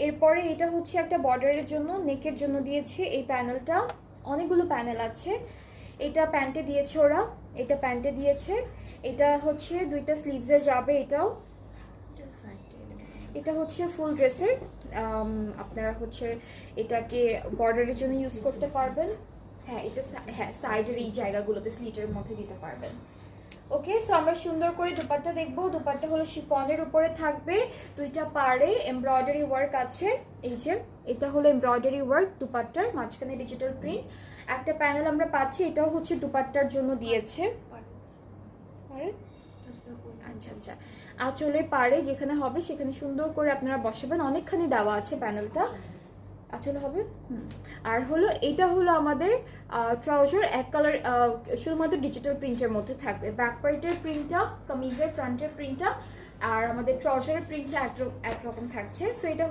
এরপরে এটা হচ্ছে একটা বর্ডারের জন্য, নেকের জন্য দিয়েছে এই প্যানেলটা, অনেকগুলো প্যানেল আছে। এটা প্যান্টে দিয়েছে ওরা, এটা প্যান্টে দিয়েছে, এটা হচ্ছে দুইটা স্লিভসে যাবে। এটাও, এটা হচ্ছে ফুল ড্রেসের। আপনারা হচ্ছে এটাকে বর্ডারের জন্য ইউজ করতে পারবেন। হ্যাঁ এটা, হ্যাঁ সাইডের এই জায়গাগুলোতে স্লিটের মধ্যে দিতে পারবেন। ওকে, সো আমরা সুন্দর করে দুপাট্টা দেখবো। দুপাট্টা হলো শিফনের উপরে থাকবে, দুইটা পাড়ে এমব্রয়ডারি ওয়ার্ক আছে। এই যে এটা হলো এমব্রয়ডারি ওয়ার্ক দুপাট্টার, মাঝখানে ডিজিটাল প্রিন্ট। একটা প্যানেল আমরা পাচ্ছি, এটাও হচ্ছে দুপাট্টার জন্য দিয়েছে। আচ্ছা আচ্ছা, আঁচলে পাড়ে যেখানে হবে সেখানে সুন্দর করে আপনারা বসাবেন, অনেকখানি দেওয়া আছে প্যানেলটা, আঁচল হবে। আর হলো এটা হলো আমাদের ট্রাউজার, এক কালার, শুধুমাত্র ডিজিটাল প্রিন্টের মধ্যে থাকবে। ব্যাক পার্টের প্রিন্টটা, কামিজের ফ্রন্টের প্রিন্টটা, আর আমাদের ট্রাউজারের প্রিন্টটা একরকম থাকছে। সো এটা